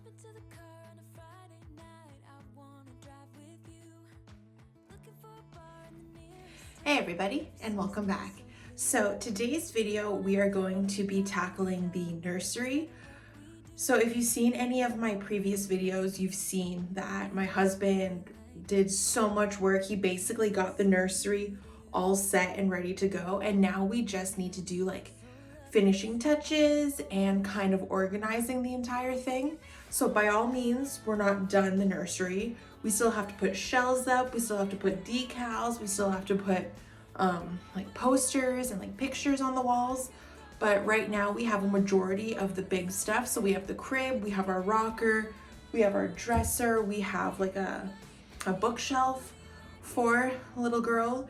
into the car on a Friday night. I wanna drive with you. Looking for a bar in the nearest. Hey everybody, and welcome back. So today's video, we are going to be tackling the nursery. So if you've seen any of my previous videos, you've seen that my husband did so much work. He basically got the nursery all set and ready to go. And now we just need to do like finishing touches and kind of organizing the entire thing. So by all means, we're not done the nursery. We still have to put shelves up, we still have to put decals, we still have to put like posters and like pictures on the walls. But right now we have a majority of the big stuff. So we have the crib, we have our rocker, we have our dresser, we have like a bookshelf for a little girl.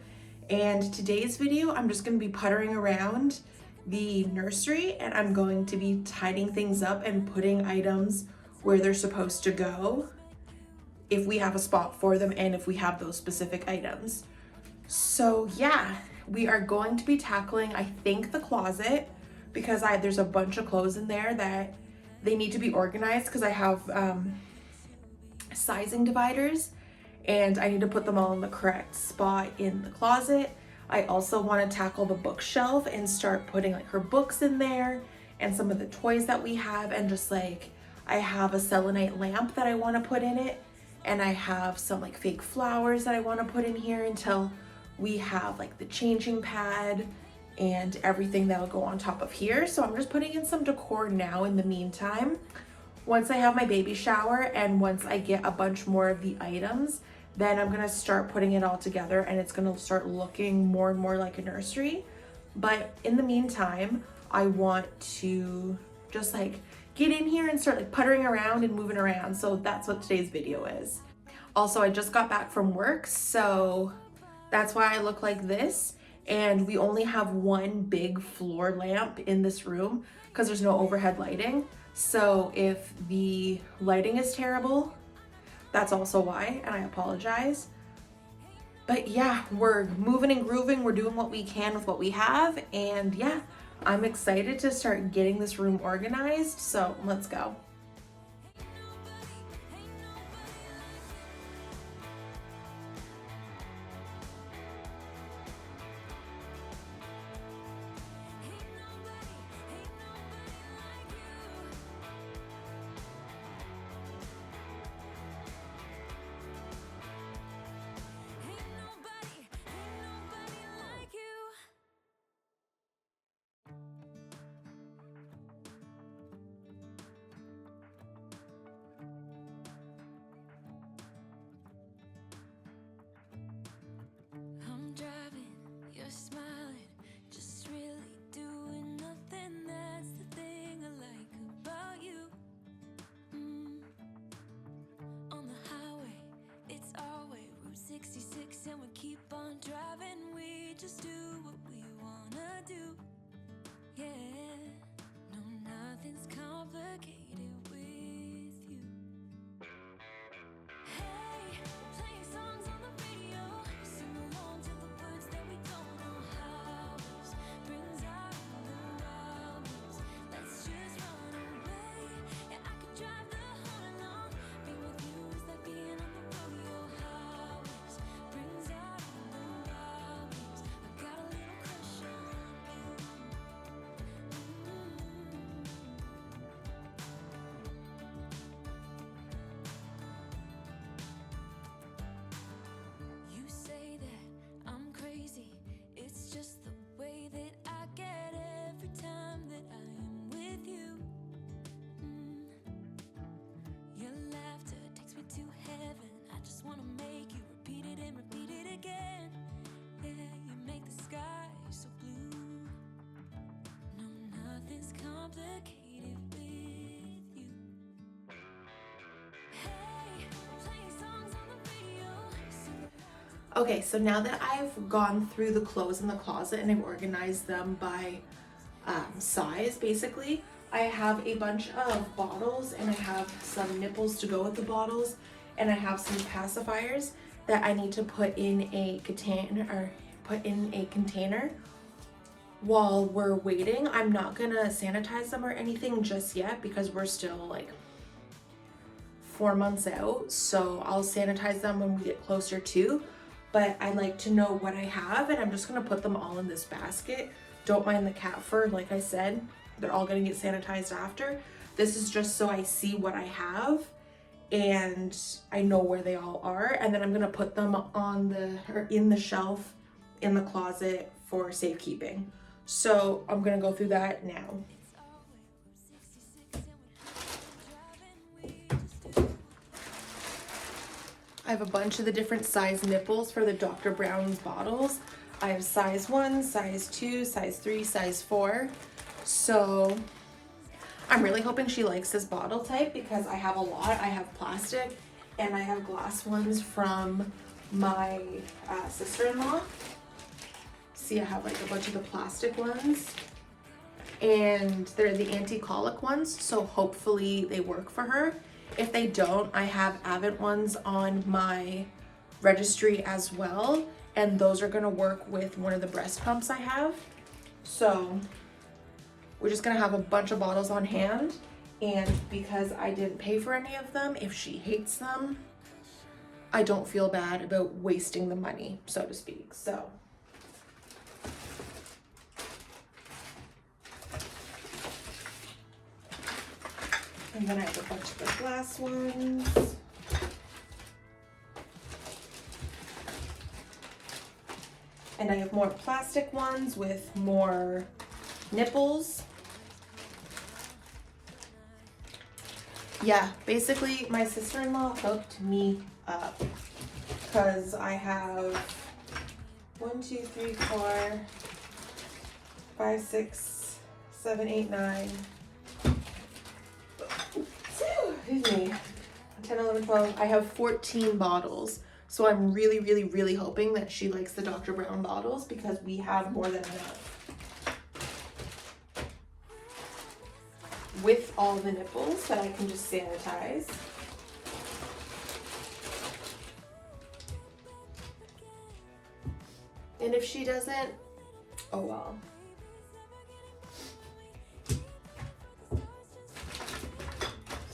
And today's video, I'm just gonna be puttering around the nursery and I'm going to be tidying things up and putting items where they're supposed to go if we have a spot for them and if we have those specific items. So yeah, we are going to be tackling, I think, the closet because there's a bunch of clothes in there that they need to be organized because I have sizing dividers and I need to put them all in the correct spot in the closet. I also want to tackle the bookshelf and start putting like her books in there and some of the toys that we have, and just like I have a selenite lamp that I want to put in it, and I have some like fake flowers that I want to put in here until we have like the changing pad and everything that'll go on top of here. So I'm just putting in some decor now in the meantime. Once I have my baby shower and once I get a bunch more of the items, then I'm gonna start putting it all together and it's gonna start looking more and more like a nursery. But in the meantime, I want to just like get in here and start like puttering around and moving around. So that's what today's video is. Also, I just got back from work, so that's why I look like this. And we only have one big floor lamp in this room because there's no overhead lighting. So if the lighting is terrible, that's also why, and I apologize. But yeah, we're moving and grooving. We're doing what we can with what we have. And yeah, I'm excited to start getting this room organized. So let's go. I'm driving, you're smiling, just really doing nothing. That's the thing I like about you. On the highway, it's our way, Route 66, and we keep on driving. We just do what we wanna do. Yeah, no, nothing's complicated with you. Hey, playing songs on the radio, sing along to the words that we don't know how. Brings out the wildness. Let's just run away. Yeah, I could drive the whole along. Being with you is like being on the rodeo highways. Brings out the wildness. I got a little crush on you. You say that I'm crazy, it's just the way that I get every time that I am with you. Your laughter takes me to heaven. I just wanna make you repeat it and repeat it again. Yeah, you make the sky so blue. No, nothing's complicated with you. Hey, playing songs on the radio. Okay, so now that I've gone through the clothes in the closet and I've organized them by size, basically, I have a bunch of bottles and I have some nipples to go with the bottles, and I have some pacifiers that I need to put in a container while we're waiting. I'm not gonna sanitize them or anything just yet because we're still like 4 months out, so I'll sanitize them when we get closer to, but I like to know what I have, and I'm just gonna put them all in this basket. Don't mind the cat fur, like I said, they're all gonna get sanitized after. This is just so I see what I have and I know where they all are, and then I'm gonna put them on or in the shelf in the closet for safekeeping. So I'm gonna go through that now. I have a bunch of the different size nipples for the Dr. Brown's bottles. I have size 1, size 2, size 3, size 4. So I'm really hoping she likes this bottle type because I have a lot. I have plastic and I have glass ones from my sister-in-law. See, I have like a bunch of the plastic ones and they're the anti-colic ones. So hopefully they work for her. If they don't, I have Avent ones on my registry as well, and those are gonna work with one of the breast pumps I have. So we're just gonna have a bunch of bottles on hand, and because I didn't pay for any of them, if she hates them, I don't feel bad about wasting the money, so to speak. So and then I have a bunch of the glass ones. And I have more plastic ones with more nipples. Yeah, basically my sister-in-law hooked me up because I have 1, 2, 3, 4, 5, 6, 7, 8, 9. Excuse me, 10, 11, 12, I have 14 bottles. So I'm really, really, really hoping that she likes the Dr. Brown bottles because we have more than enough. With all the nipples that I can just sanitize. And if she doesn't, oh well.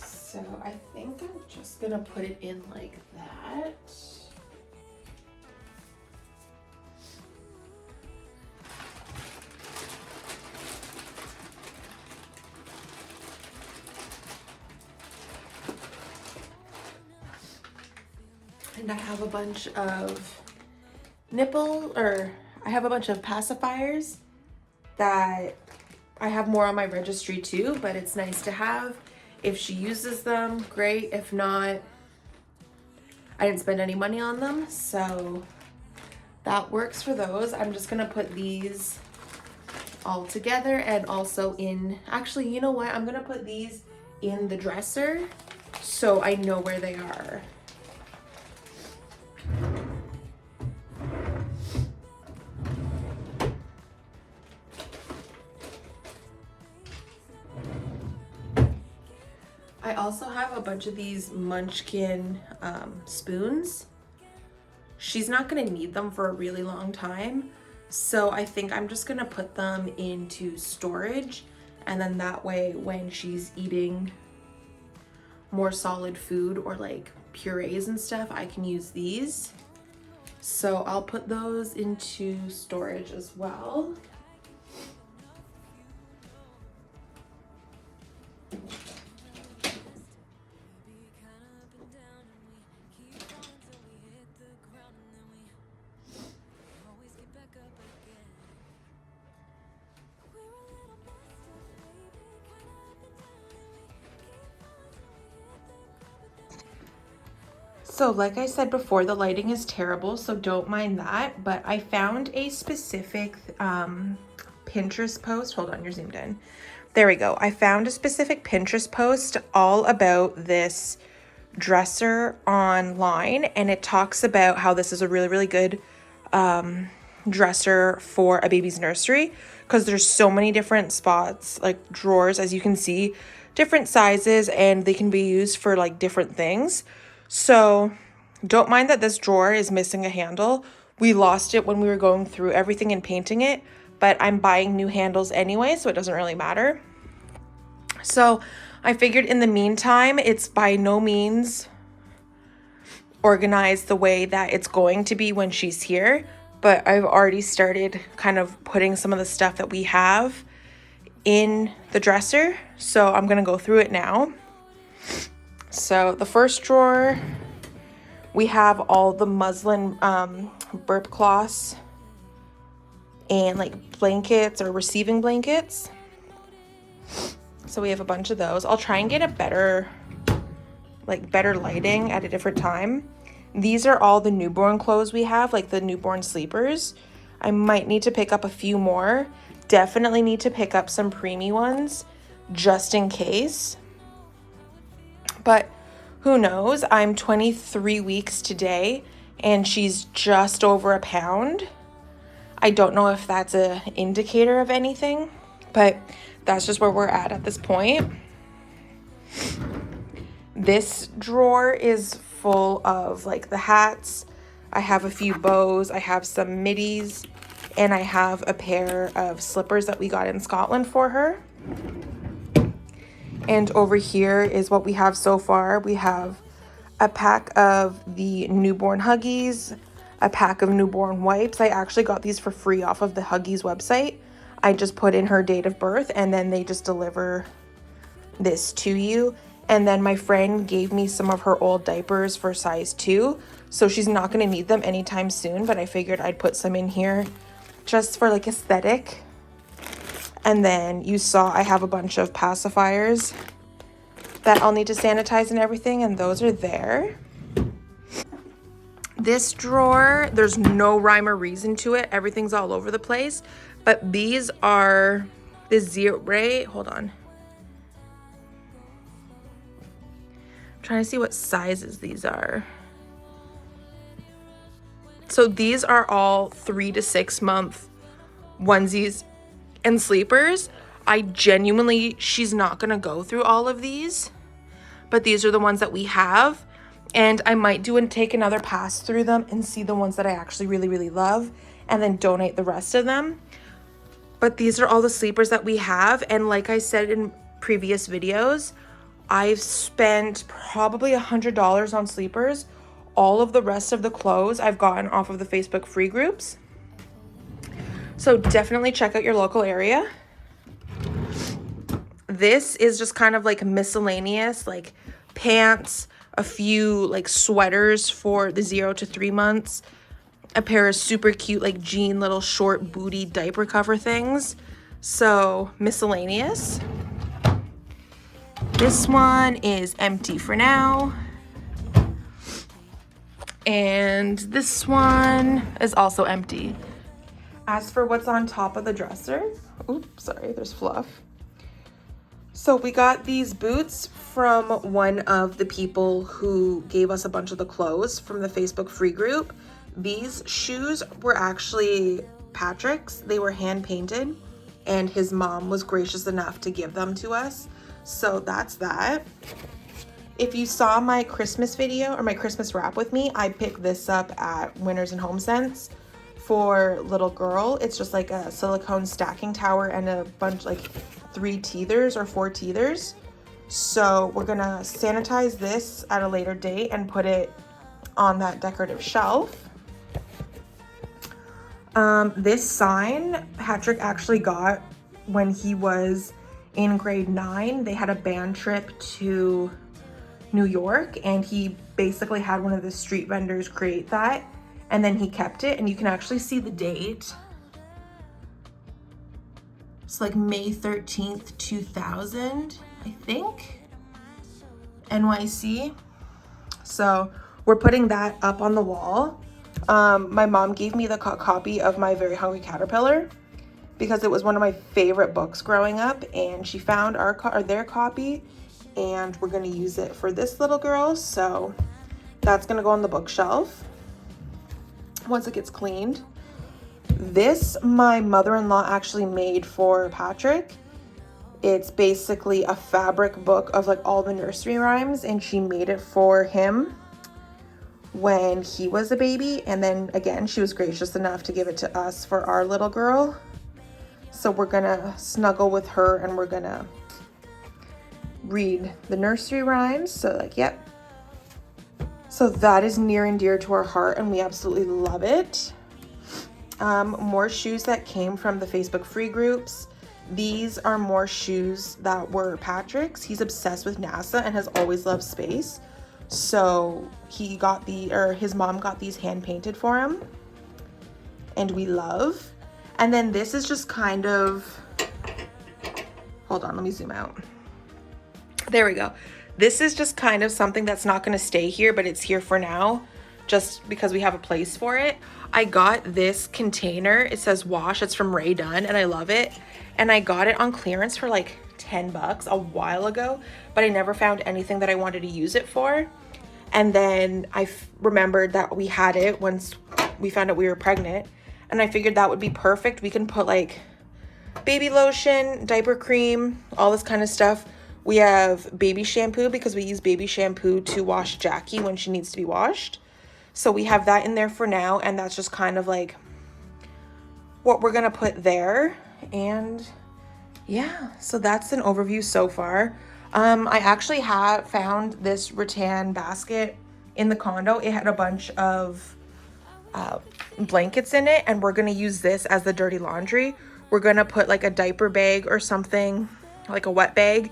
So I think I'm just gonna put it in like that. And I have a bunch of I have a bunch of pacifiers that I have more on my registry too, but it's nice to have. If she uses them, great. If not, I didn't spend any money on them, so that works for those. I'm just gonna put these all together and also actually, you know what? I'm gonna put these in the dresser so I know where they are. I also have a bunch of these Munchkin spoons. She's not gonna need them for a really long time, so I think I'm just gonna put them into storage, and then that way when she's eating more solid food or like purees and stuff, I can use these. So I'll put those into storage as well. So like I said before, the lighting is terrible, so don't mind that, but I found a specific Pinterest post. Hold on, you're zoomed in. There we go. I found a specific Pinterest post all about this dresser online, and it talks about how this is a really, really good dresser for a baby's nursery because there's so many different spots, like drawers, as you can see, different sizes, and they can be used for like different things. So don't mind that this drawer is missing a handle. We lost it when we were going through everything and painting it, but I'm buying new handles anyway, so it doesn't really matter. So I figured in the meantime, it's by no means organized the way that it's going to be when she's here, but I've already started kind of putting some of the stuff that we have in the dresser. So I'm gonna go through it now. So the first drawer, we have all the muslin burp cloths and like blankets or receiving blankets. So we have a bunch of those. I'll try and get a better lighting at a different time. These are all the newborn clothes we have, like the newborn sleepers. I might need to pick up a few more. Definitely need to pick up some preemie ones just in case. But who knows? I'm 23 weeks today and she's just over a pound. I don't know if that's an indicator of anything, but that's just where we're at this point. This drawer is full of like the hats. I have a few bows, I have some middies, and I have a pair of slippers that we got in Scotland for her. And over here is what we have so far. We have a pack of the newborn Huggies, a pack of newborn wipes. I actually got these for free off of the Huggies website. I just put in her date of birth and then they just deliver this to you. And then my friend gave me some of her old diapers for size 2. So she's not going to need them anytime soon, but I figured I'd put some in here just for like aesthetic. And then you saw I have a bunch of pacifiers that I'll need to sanitize and everything, and those are there. This drawer, there's no rhyme or reason to it. Everything's all over the place. But these are the zero, hold on. I'm trying to see what sizes these are. So these are all 3 to 6 month onesies and sleepers. I genuinely, she's not gonna go through all of these, but these are the ones that we have. And I might take another pass through them and see the ones that I actually really, really love and then donate the rest of them. But these are all the sleepers that we have. And like I said in previous videos, I've spent probably $100 on sleepers. All of the rest of the clothes I've gotten off of the Facebook free groups. So definitely check out your local area. This is just kind of like miscellaneous, like pants, a few like sweaters for the 0 to 3 months, a pair of super cute like jean little short booty diaper cover things. So miscellaneous. This one is empty for now. And this one is also empty. As for what's on top of the dresser, oops, sorry, there's fluff. So we got these boots from one of the people who gave us a bunch of the clothes from the Facebook free group. These shoes were actually Patrick's. They were hand painted and his mom was gracious enough to give them to us. So that's that. If you saw my Christmas video or my Christmas wrap with me, I picked this up at Winners and Home Sense for little girl. It's just like a silicone stacking tower and a bunch, like 3 teethers or 4 teethers. So we're gonna sanitize this at a later date and put it on that decorative shelf. This sign Patrick actually got when he was in grade 9. They had a band trip to New York and he basically had one of the street vendors create that, and then he kept it, and you can actually see the date. It's like May 13th, 2000, I think, NYC. So we're putting that up on the wall. My mom gave me the copy of My Very Hungry Caterpillar because it was one of my favorite books growing up, and she found their copy, and we're gonna use it for this little girl. So that's gonna go on the bookshelf once it gets cleaned. This my mother-in-law actually made for Patrick. It's basically a fabric book of like all the nursery rhymes, and she made it for him when he was a baby, and then again she was gracious enough to give it to us for our little girl. So we're gonna snuggle with her and we're gonna read the nursery rhymes. So like, yep. So that is near and dear to our heart and we absolutely love it. More shoes that came from the Facebook free groups. These are more shoes that were Patrick's. He's obsessed with NASA and has always loved space. So he got his mom got these hand painted for him. And we love. And then this is just kind of, hold on, let me zoom out. There we go. This is just kind of something that's not going to stay here, but it's here for now, just because we have a place for it. I got this container. It says wash. It's from Ray Dunn and I love it. And I got it on clearance for like 10 bucks a while ago, but I never found anything that I wanted to use it for. And then I remembered that we had it once we found out we were pregnant. And I figured that would be perfect. We can put like baby lotion, diaper cream, all this kind of stuff. We have baby shampoo because we use baby shampoo to wash Jackie when she needs to be washed. So we have that in there for now. And that's just kind of like what we're going to put there. And yeah, so that's an overview so far. I actually have found this rattan basket in the condo. It had a bunch of blankets in it and we're going to use this as the dirty laundry. We're going to put like a diaper bag or something, like a wet bag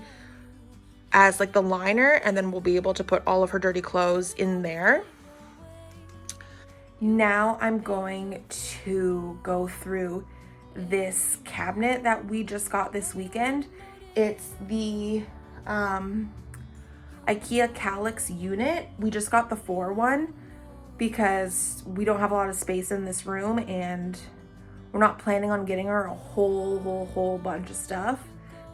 as like the liner, and then we'll be able to put all of her dirty clothes in there. Now I'm going to go through this cabinet that we just got this weekend. It's the IKEA Calyx unit. We just got the 4 one because we don't have a lot of space in this room and we're not planning on getting her a whole bunch of stuff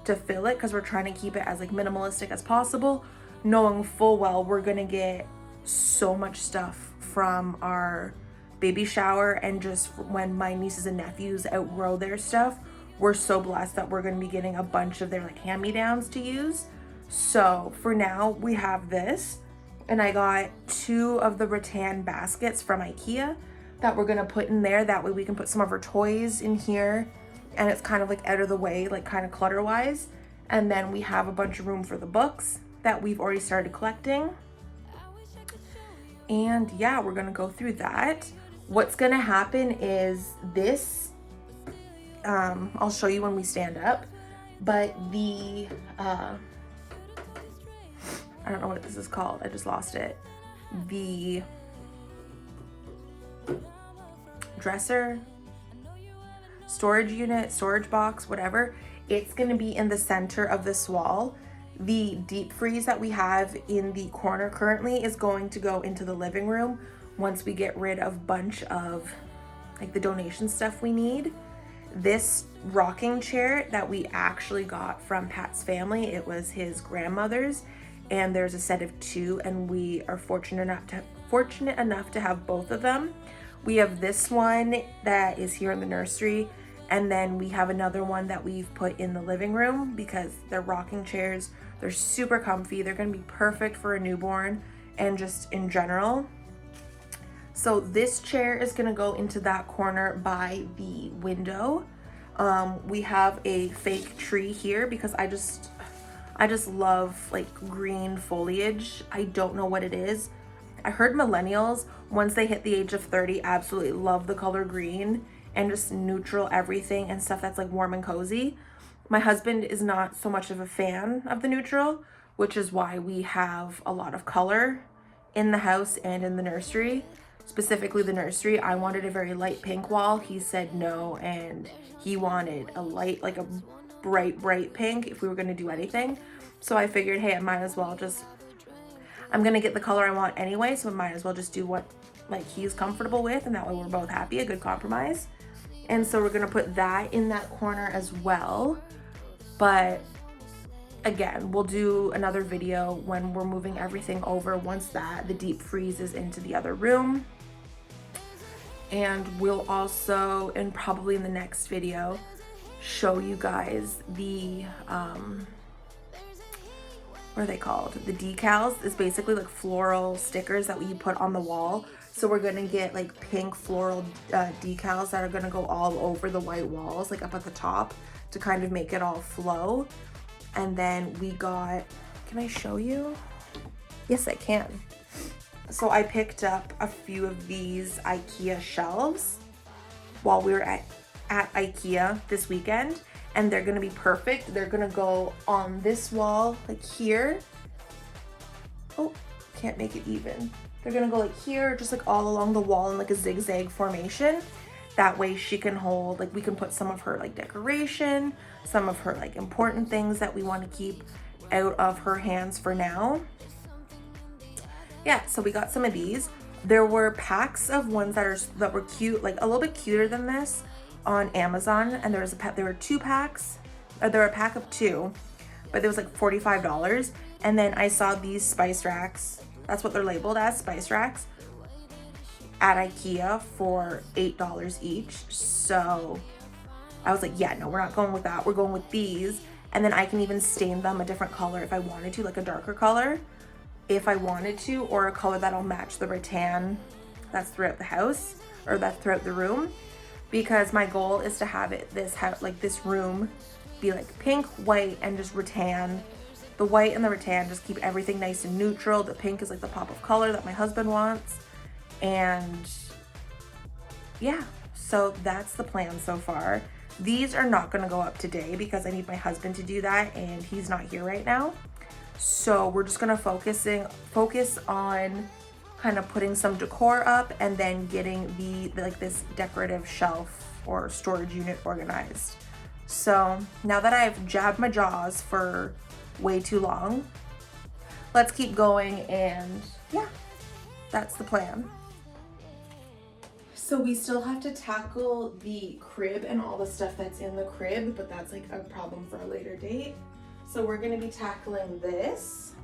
to fill it because we're trying to keep it as like minimalistic as possible, knowing full well we're gonna get so much stuff from our baby shower and just when my nieces and nephews outgrow their stuff. We're so blessed that we're going to be getting a bunch of their like hand-me-downs to use. So for now we have this, and I got 2 of the rattan baskets from IKEA that we're going to put in there. That way we can put some of her toys in here and it's kind of like out of the way, like kind of clutter wise. And then we have a bunch of room for the books that we've already started collecting. And yeah, we're going to go through that. What's going to happen is this, I'll show you when we stand up, but the, I don't know what this is called. I just lost it. The dresser, storage unit, storage box, whatever, it's going to be in the center of this wall. The deep freeze that we have in the corner currently is going to go into the living room once we get rid of a bunch of like the donation stuff we need. This rocking chair that we actually got from Pat's family, it was his grandmother's, and there's a set of 2 and we are fortunate enough to have both of them. We have this one that is here in the nursery, and then we have another one that we've put in the living room because they're rocking chairs. They're super comfy. They're going to be perfect for a newborn and just in general. So this chair is going to go into that corner by the window. We have a fake tree here because I just love like green foliage. I don't know what it is. I heard millennials, once they hit the age of 30, absolutely love the color green and just neutral everything and stuff that's like warm and cozy. My husband is not so much of a fan of the neutral, which is why we have a lot of color in the house and in the nursery. Specifically the nursery, I wanted a very light pink wall. He said no, and he wanted a light, like a bright pink if we were going to do anything. So I figured, hey, I might as well just, I'm going to get the color I want anyway, so I might as well just do what like he's comfortable with, and that way we're both happy, a good compromise. And so we're going to put that in that corner as well. But again, we'll do another video when we're moving everything over once the deep freeze is into the other room. And we'll also, and probably in the next video, show you guys the what are they called? The decals. It's basically like floral stickers that we put on the wall. So we're gonna get like pink floral decals that are gonna go all over the white walls, like up at the top, to kind of make it all flow. And then we got Can I show you? Yes, I can. So I picked up a few of these IKEA shelves while we were at IKEA this weekend, and they're gonna be perfect. They're gonna go on this wall, like here. Oh, can't make it even. They're gonna go like here, just like all along the wall in like a zigzag formation. That way she can hold, like we can put some of her like decoration, some of her like important things that we want to keep out of her hands for now. Yeah, so we got some of these. There were packs of ones that were cute, like a little bit cuter than this on Amazon, and there were 2 packs, or there were a pack of 2, but it was like $45. And then I saw these spice racks. That's what they're labeled as, spice racks, at IKEA for $8 each. So I was like, yeah, no, we're not going with that. We're going with these. And then I can even stain them a different color if I wanted to, like a darker color if I wanted to, or a color that'll match the rattan that's throughout the house, or that's throughout the room. Because my goal is to have this room be like pink, white, and just rattan. The white and the rattan just keep everything nice and neutral. The pink is like the pop of color that my husband wants. And yeah, so that's the plan so far. These are not gonna go up today because I need my husband to do that, and he's not here right now. So we're just gonna focus on kind of putting some decor up and then getting this decorative shelf or storage unit organized. So now that I've jabbed my jaws for way too long, let's keep going, and yeah, that's the plan. So we still have to tackle the crib and all the stuff that's in the crib, but that's like a problem for a later date. So we're gonna be tackling this.